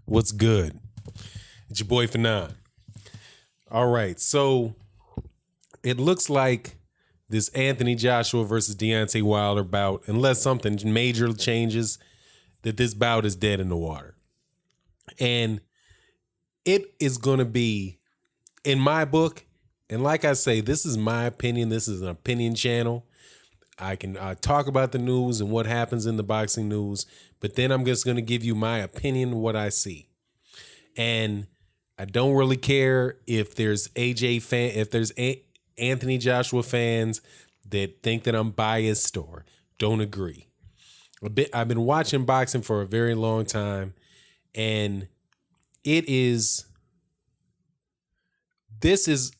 What's good? It's your boy Fanon. All right, so it looks like this Anthony Joshua versus Deontay Wilder bout, unless something major changes, that this bout is dead in the water. And it is going to be, in my book, and like I say, this is my opinion. This is an opinion channel. I can talk about the news and what happens in the boxing news, but then I'm just going to give you my opinion, what I see. And I don't really care if there's Anthony Joshua fans that think that I'm biased or don't agree. I've been watching boxing for a very long time, and this is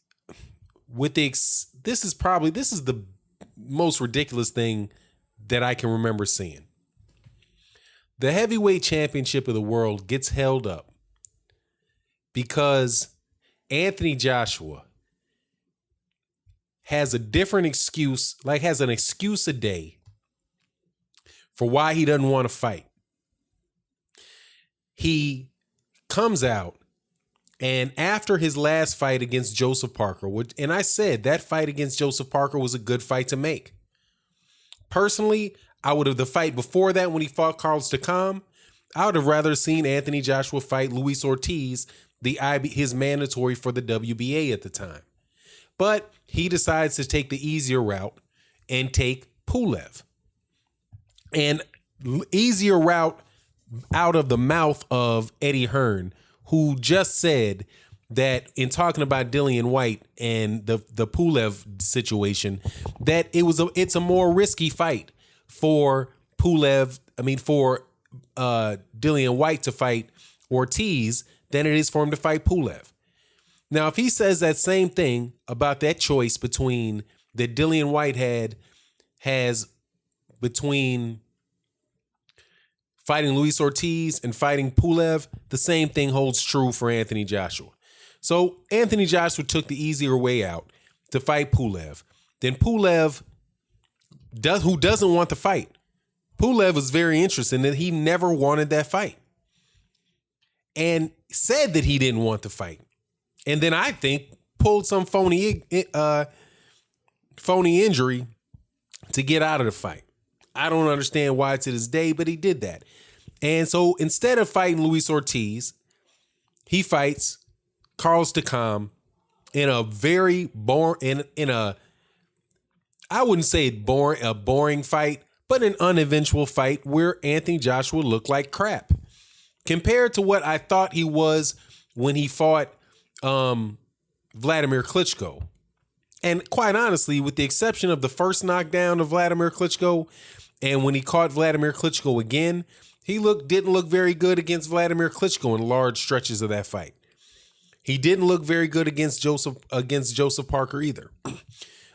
the most ridiculous thing that I can remember seeing. The heavyweight championship of the world gets held up because Anthony Joshua has a different excuse, has an excuse a day for why he doesn't want to fight. He comes out, and after his last fight against Joseph Parker, and I said that fight against Joseph Parker was a good fight to make. Personally, I would have the fight before that when he fought Carlos Takam. I would have rather seen Anthony Joshua fight Luis Ortiz, his mandatory for the WBA at the time. But he decides to take the easier route and take Pulev. And easier route out of the mouth of Eddie Hearn, who just said that in talking about Dillian White and the Pulev situation, that it's a more risky fight for Dillian White to fight Ortiz than it is for him to fight Pulev. Now, if he says that same thing about that choice that Dillian White has between fighting Luis Ortiz and fighting Pulev, the same thing holds true for Anthony Joshua. So Anthony Joshua took the easier way out to fight Pulev. Then Pulev, who doesn't want the fight. Pulev was very interested in that he never wanted that fight and said that he didn't want the fight. And then I think pulled some phony injury to get out of the fight. I don't understand why to this day, but he did that. And so instead of fighting Luis Ortiz, he fights Carlos Takam in a very boring, I wouldn't say a boring fight, but an uneventful fight where Anthony Joshua looked like crap compared to what I thought he was when he fought Vladimir Klitschko. And quite honestly, with the exception of the first knockdown of Vladimir Klitschko, and when he caught Vladimir Klitschko again, he didn't look very good against Vladimir Klitschko in large stretches of that fight. He didn't look very good against Joseph Parker either.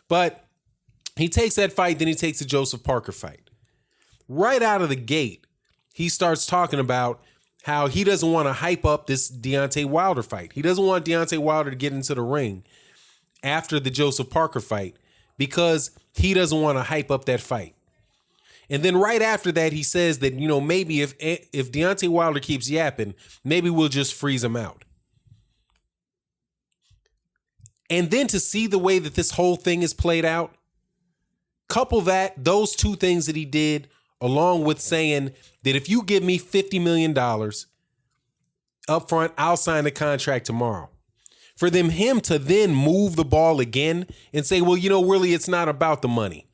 But he takes that fight, then he takes the Joseph Parker fight. Right out of the gate, he starts talking about how he doesn't want to hype up this Deontay Wilder fight. He doesn't want Deontay Wilder to get into the ring after the Joseph Parker fight because he doesn't want to hype up that fight. And then right after that, he says that, maybe if Deontay Wilder keeps yapping, maybe we'll just freeze him out. And then to see the way that this whole thing is played out, couple those two things that he did, along with saying that if you give me $50 million up front, I'll sign the contract tomorrow. For him to then move the ball again and say, well, really, it's not about the money.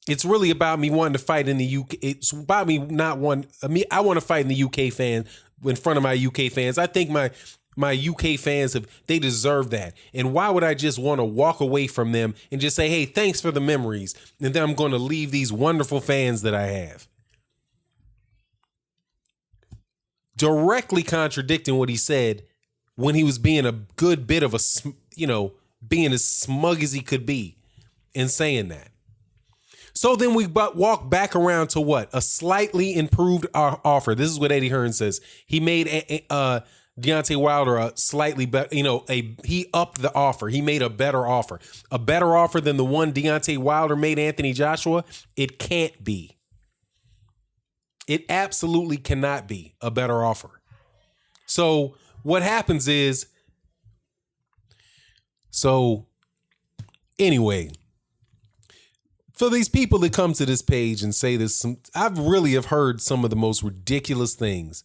It's really about me wanting to fight in the UK. It's about me not wanting. I want to fight in the UK fans, in front of my UK fans. I think my UK fans they deserve that. And why would I just want to walk away from them and just say, hey, thanks for the memories, and then I'm going to leave these wonderful fans that I have? Directly contradicting what he said when he was being a good bit of being as smug as he could be in saying that. So then we walk back around to what? A slightly improved offer. This is what Eddie Hearn says. He made Deontay Wilder a slightly better, he upped the offer. He made a better offer than the one Deontay Wilder made Anthony Joshua. It can't be. It absolutely cannot be a better offer. So what happens is, anyway, for these people that come to this page and say this, I've really have heard some of the most ridiculous things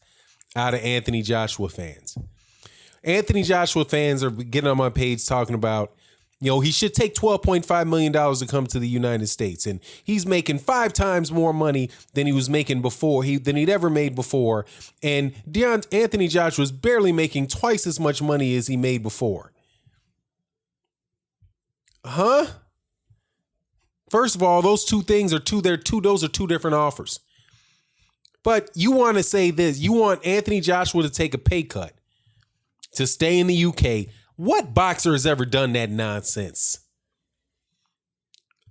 out of Anthony Joshua fans. Anthony Joshua fans are getting on my page talking about, he should take $12.5 million to come to the United States. And he's making 5 times more money than he was making before, than he'd ever made before. And Anthony Joshua is barely making twice as much money as he made before. Huh? First of all, those two things those are two different offers. But you want to say this, you want Anthony Joshua to take a pay cut to stay in the UK. What boxer has ever done that nonsense?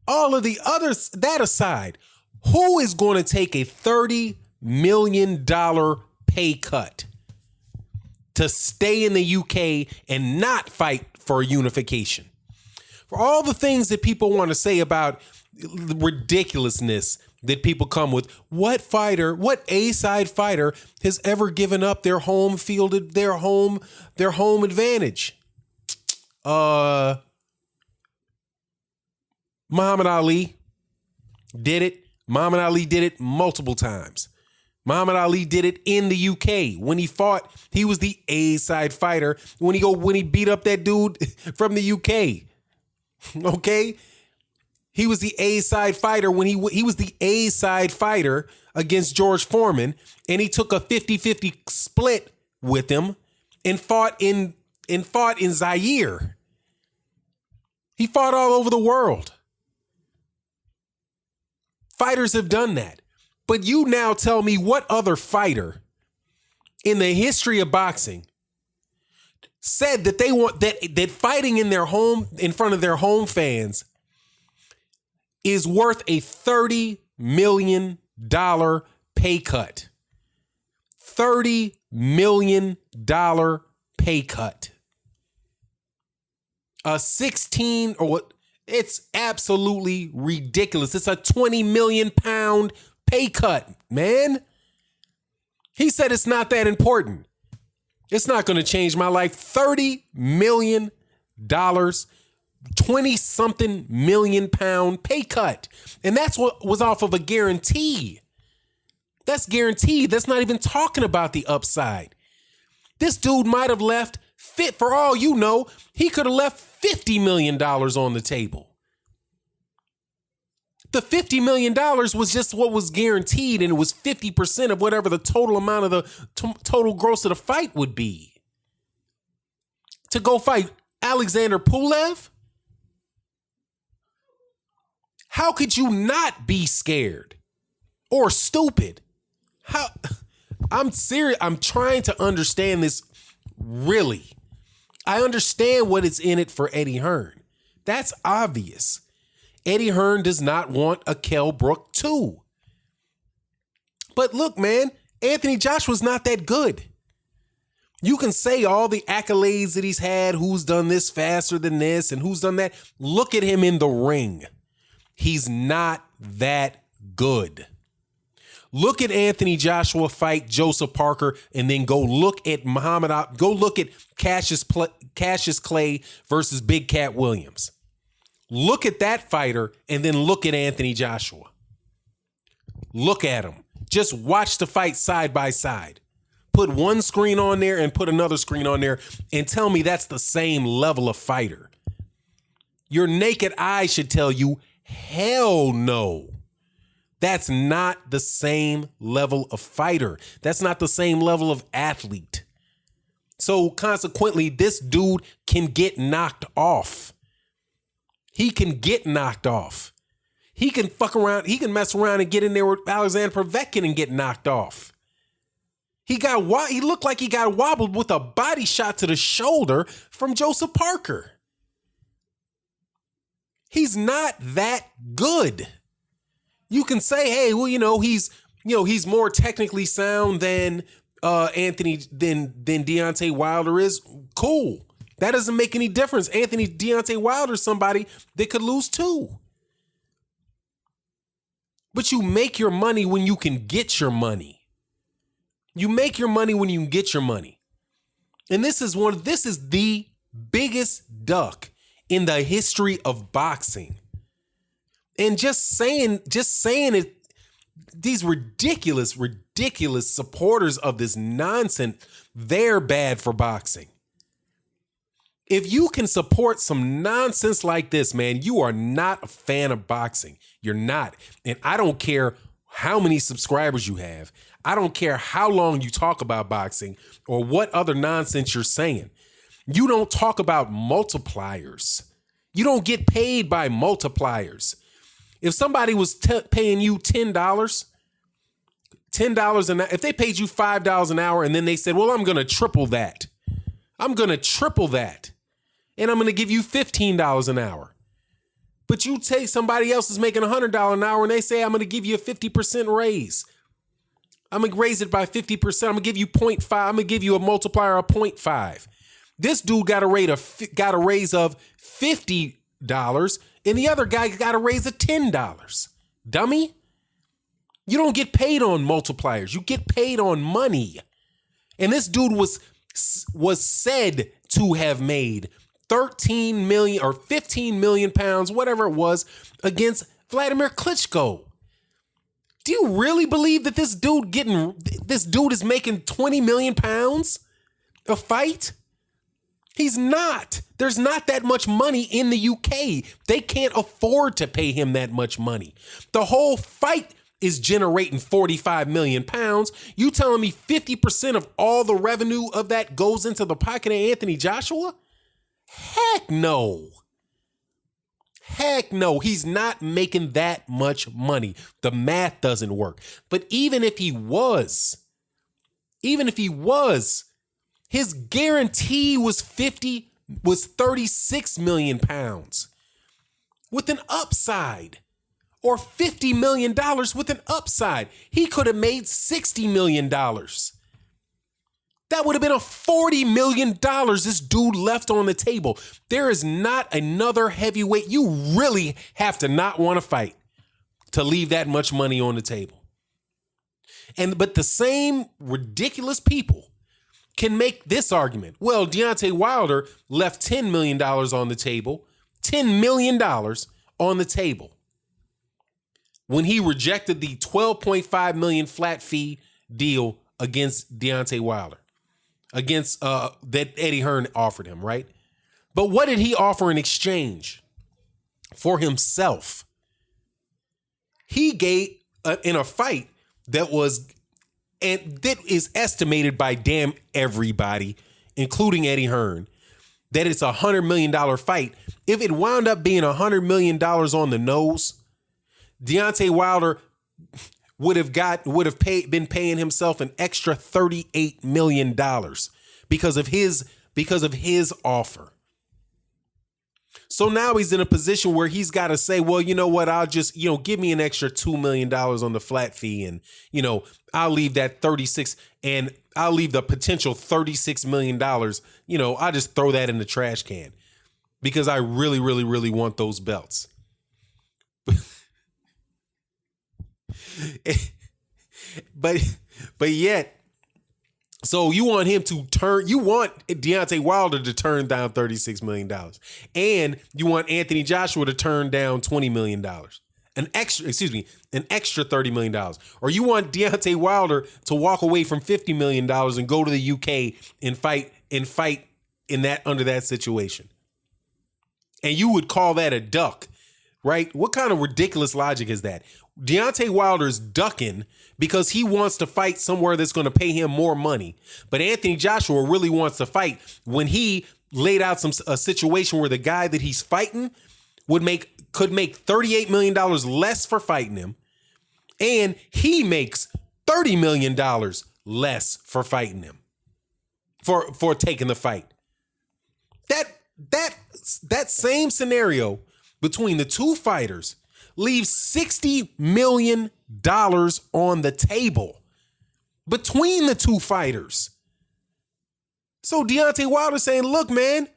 All of the others, that aside, who is going to take a $30 million pay cut to stay in the UK and not fight for unification? For all the things that people want to say about the ridiculousness that people come with, what A-side fighter has ever given up their home fielded, their home advantage? Muhammad Ali did it. Muhammad Ali did it multiple times. Muhammad Ali did it in the UK when he fought. He was the A-side fighter when he beat up that dude from the UK. Okay, he was the A-side fighter when he was the A-side fighter against George Foreman, and he took a 50-50 split with him and fought in Zaire. He fought all over the world. Fighters have done that. But you now tell me what other fighter in the history of boxing said that they want that fighting in their home, in front of their home fans, is worth a $30 million pay cut. $30 million pay cut. A 16 or what? It's absolutely ridiculous. It's a 20 million pound pay cut, man. He said it's not that important. It's not going to change my life. $30 million, 20-something million pound pay cut. And that's what was off of a guarantee. That's guaranteed. That's not even talking about the upside. This dude might have left, for all you know, he could have left $50 million on the table. The $50 million was just what was guaranteed, and it was 50% of whatever the total amount of the total gross of the fight would be. To go fight Alexander Pulev? How could you not be scared or stupid? I'm serious. I'm trying to understand this really. I understand what is in it for Eddie Hearn. That's obvious. Eddie Hearn does not want a Kell Brook 2. But look, man, Anthony Joshua's not that good. You can say all the accolades that he's had, who's done this faster than this and who's done that. Look at him in the ring. He's not that good. Look at Anthony Joshua fight Joseph Parker, and then go look at Cassius Clay versus Big Cat Williams. Look at that fighter, and then look at Anthony Joshua. Look at him. Just watch the fight side by side. Put one screen on there and put another screen on there, and tell me that's the same level of fighter. Your naked eye should tell you, hell no. That's not the same level of fighter. That's not the same level of athlete. So consequently, this dude can get knocked off. He can get knocked off. He can fuck around. He can mess around and get in there with Alexander Povetkin and get knocked off. He looked like he got wobbled with a body shot to the shoulder from Joseph Parker. He's not that good. You can say, hey, well, he's more technically sound than Deontay Wilder is. Cool. That doesn't make any difference. Deontay Wilder is somebody that could lose too. But you make your money when you can get your money. You make your money when you can get your money. And this is the biggest duck in the history of boxing. And just saying it, these ridiculous supporters of this nonsense, they're bad for boxing. If you can support some nonsense like this, man, you are not a fan of boxing. You're not. And I don't care how many subscribers you have. I don't care how long you talk about boxing or what other nonsense you're saying. You don't talk about multipliers. You don't get paid by multipliers. If somebody was paying you $10 an hour, if they paid you $5 an hour and then they said, well, I'm going to triple that. I'm going to triple that. And I'm going to give you $15 an hour. But you take somebody else is making $100 an hour and they say, I'm going to give you a 50% raise. I'm going to raise it by 50%. I'm going to give you 0.5. I'm going to give you a multiplier of 0.5. This dude got a raise of $50 and the other guy got a raise of $10. Dummy. You don't get paid on multipliers. You get paid on money. And this dude was said to have made 13 million or 15 million pounds, whatever it was, against Vladimir Klitschko. Do you really believe that this dude is making 20 million pounds a fight? He's not. There's not that much money in the UK. They can't afford to pay him that much money. The whole fight is generating 45 million pounds. You telling me 50% of all the revenue of that goes into the pocket of Anthony Joshua? Heck no. Heck no. He's not making that much money. The math doesn't work. But even if he was, his guarantee was 36 million pounds with an upside, or $50 million with an upside. He could have made $60 million. That would have been a $40 million this dude left on the table. There is not another heavyweight. You really have to not want to fight to leave that much money on the table. But the same ridiculous people can make this argument. Well, Deontay Wilder left $10 million on the table. $10 million on the table when he rejected the $12.5 million flat fee deal against Deontay Wilder. Against that Eddie Hearn offered him, right? But what did he offer in exchange for himself? He gave in a fight that is estimated by damn everybody, including Eddie Hearn, that it's a $100 million fight. If it wound up being $100 million on the nose, Deontay Wilder would have been paying himself an extra $38 million because of his offer. So now he's in a position where he's got to say, well, you know what? I'll just, give me an extra $2 million on the flat fee. And, I'll leave that 36 and I'll leave the potential $36 million. I'll just throw that in the trash can because I really, really, really want those belts. But yet, so you want Deontay Wilder to turn down $36 million, and you want Anthony Joshua to turn down $20 million, an extra $30 million, or you want Deontay Wilder to walk away from $50 million and go to the UK and fight in that under that situation, and you would call that a duck, right? What kind of ridiculous logic is that? Deontay Wilder's ducking because he wants to fight somewhere that's going to pay him more money. But Anthony Joshua really wants to fight when he laid out a situation where the guy that he's fighting could make $38 million less for fighting him. And he makes $30 million less for fighting him, for taking the fight. That same scenario between the two fighters leaves $60 million on the table between the two fighters. So Deontay Wilder saying, look, man,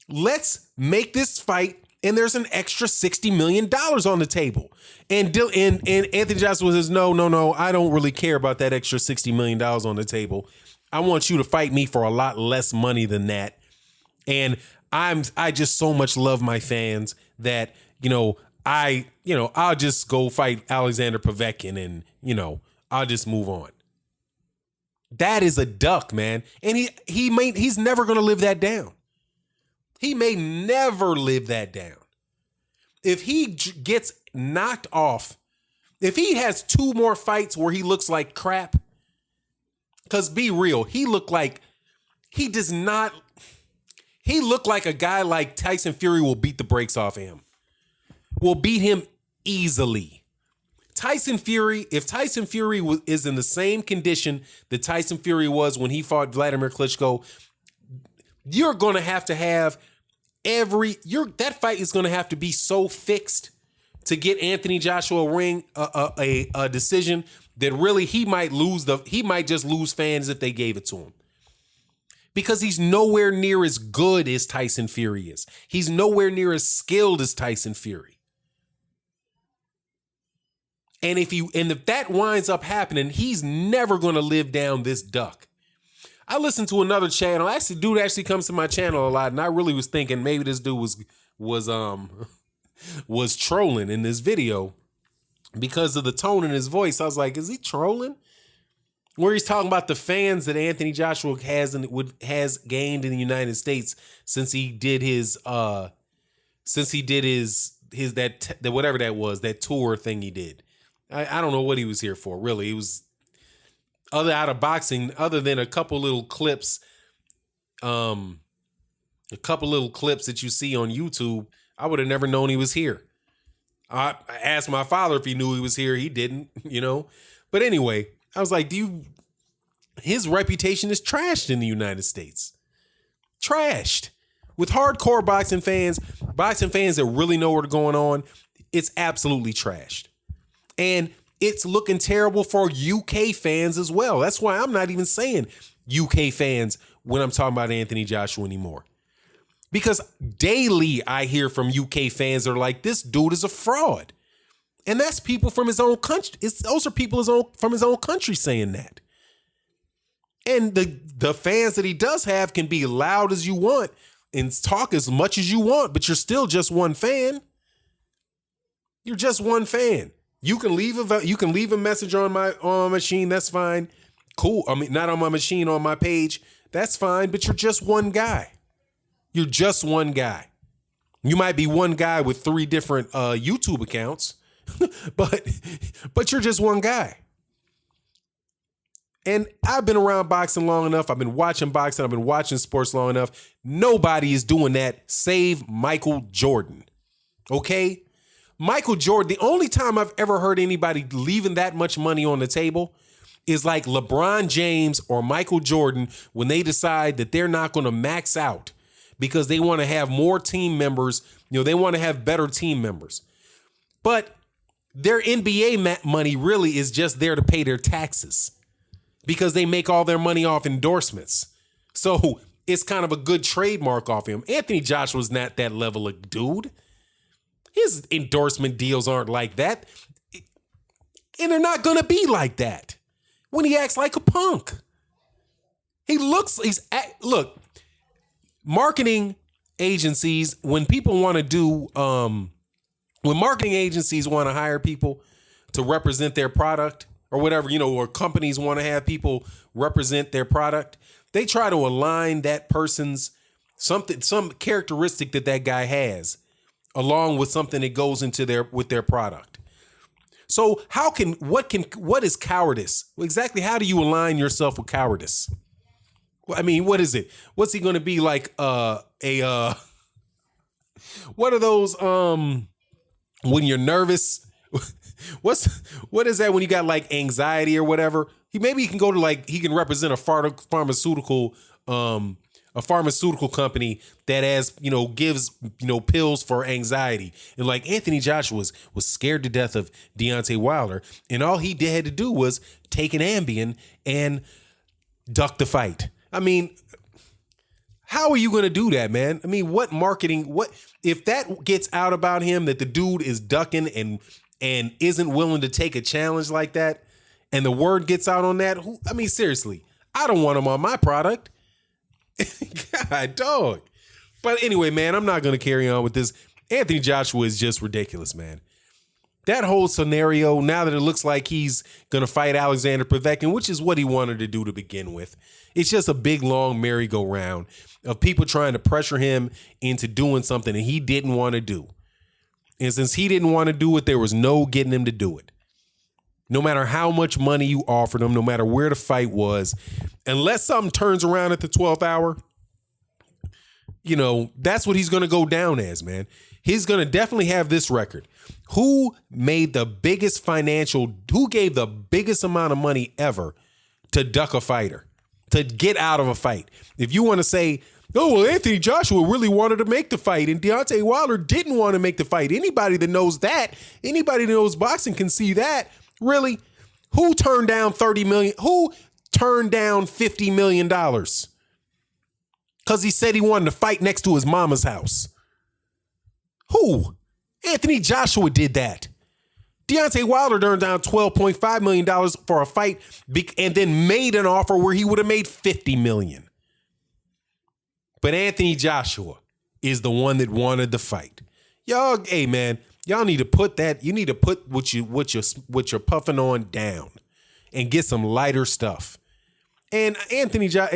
let's make this fight and there's an extra $60 million on the table. And Anthony Joshua says, no, I don't really care about that extra $60 million on the table. I want you to fight me for a lot less money than that. And I just so much love my fans that, I'll just go fight Alexander Povetkin and, I'll just move on. That is a duck, man. And he's never going to live that down. He may never live that down. If he gets knocked off, if he has 2 more fights where he looks like crap, because be real, he looked like a guy like Tyson Fury will beat the brakes off of him. Will beat him easily. If Tyson Fury is in the same condition that Tyson Fury was when he fought Vladimir Klitschko, you're going to have that fight is going to have to be so fixed to get Anthony Joshua a decision that really he might just lose fans if they gave it to him. Because he's nowhere near as good as Tyson Fury is. He's nowhere near as skilled as Tyson Fury. And if that winds up happening, he's never going to live down this duck. I listened to another channel. Dude actually comes to my channel a lot, and I really was thinking maybe this dude was trolling in this video because of the tone in his voice. I was like, is he trolling? Where he's talking about the fans that Anthony Joshua has gained in the United States since he did his whatever that was, that tour thing he did. I don't know what he was here for, really. It was other than a couple little clips that you see on YouTube. I would have never known he was here. I asked my father if he knew he was here. He didn't, But anyway, I was like, his reputation is trashed in the United States. Trashed. With hardcore boxing fans that really know what's going on, it's absolutely trashed. And it's looking terrible for UK fans as well. That's why I'm not even saying UK fans when I'm talking about Anthony Joshua anymore. Because daily I hear from UK fans that are like, this dude is a fraud. And that's people from his own country. Those are people from his own country saying that. And the fans that he does have can be loud as you want and talk as much as you want, but you're still just one fan. You're just one fan. You can leave a message on my machine. That's fine. Cool. I mean, not on my machine, on my page. That's fine. But you're just one guy. You're just one guy. You might be one guy with 3 different YouTube accounts, but you're just one guy. And I've been around boxing long enough. I've been watching boxing. I've been watching sports long enough. Nobody is doing that save Michael Jordan. Okay? Michael Jordan, the only time I've ever heard anybody leaving that much money on the table is like LeBron James or Michael Jordan when they decide that they're not going to max out because they want to have more team members. They want to have better team members. But their NBA money really is just there to pay their taxes because they make all their money off endorsements. So it's kind of a good trademark off him. Anthony Joshua's not that level of dude. His endorsement deals aren't like that. And they're not going to be like that when he acts like a punk. Look, marketing agencies, when people want to do, when marketing agencies want to hire people to represent their product or whatever, or companies want to have people represent their product, they try to align that person's some characteristic that guy has along with something that goes into their product. So what is cowardice? Exactly how do you align yourself with cowardice? I mean, what is it? What's he going to be like what are those when you're nervous? What is that when you got like anxiety or whatever? He can go to he can represent a pharmaceutical company that gives pills for anxiety. And like Anthony Joshua was scared to death of Deontay Wilder, and all he had to do was take an Ambien and duck the fight. I mean, How are you going to do that, man? I mean, what marketing, what if that gets out about him that the dude is ducking and isn't willing to take a challenge like that, and the word gets out on that? I mean, seriously, I don't want him on my product. God, dog. But anyway, man, I'm not going to carry on with this. Anthony Joshua is just ridiculous, man. That whole scenario, now that it looks like he's going to fight Alexander Povetkin, which is what he wanted to do to begin with, it's just a big, long merry-go-round of people trying to pressure him into doing something that he didn't want to do. And since he didn't want to do it, there was no getting him to do it. No matter how much money you offered him, no matter where the fight was, unless something turns around at the 12th hour, you know, that's what he's going to go down as, man. He's going to definitely have this record. Who gave the biggest amount of money ever to duck a fighter, to get out of a fight? If you want to say, oh, well, Anthony Joshua really wanted to make the fight and Deontay Wilder didn't want to make the fight. Anybody that knows that, anybody that knows boxing can see that. Really? Who turned down $30 million? Who turned down $50 million? Because he said he wanted to fight next to his mama's house. Who? Anthony Joshua did that. Deontay Wilder turned down $12.5 million for a fight and then made an offer where he would have made $50 million. But Anthony Joshua is the one that wanted the fight. Y'all, hey man, y'all need to put that, you need to put what you're puffing on down and get some lighter stuff. And Anthony Joshua,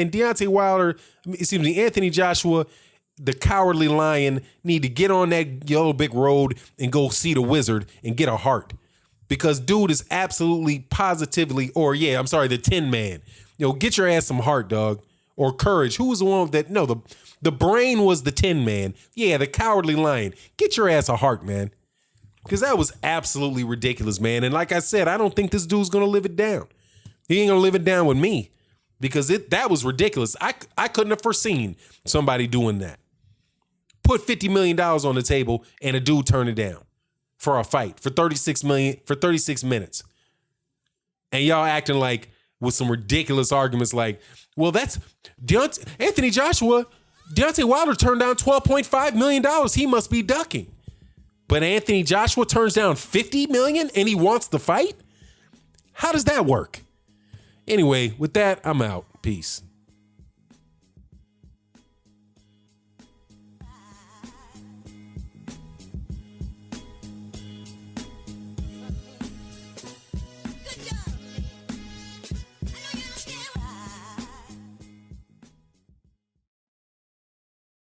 the cowardly lion, need to get on that yellow brick road and go see the wizard and get a heart. Because dude is absolutely positively, the Tin Man. You know, get your ass some heart, dog. Or courage. Who was the one that, no, the brain was the Tin Man. Yeah, the cowardly lion. Get your ass a heart, man. Because that was absolutely ridiculous, man. And like I said, I don't think this dude's going to live it down. He ain't going to live it down with me. Because that was ridiculous. I couldn't have foreseen somebody doing that. Put $50 million on the table and a dude turn it down for a fight for $36 million for 36 minutes. And y'all acting like with some ridiculous arguments like, well, that's Anthony Joshua. Deontay Wilder turned down $12.5 million. He must be ducking. But Anthony Joshua turns down $50 million and he wants the fight? How does that work? Anyway, with that, I'm out. Peace.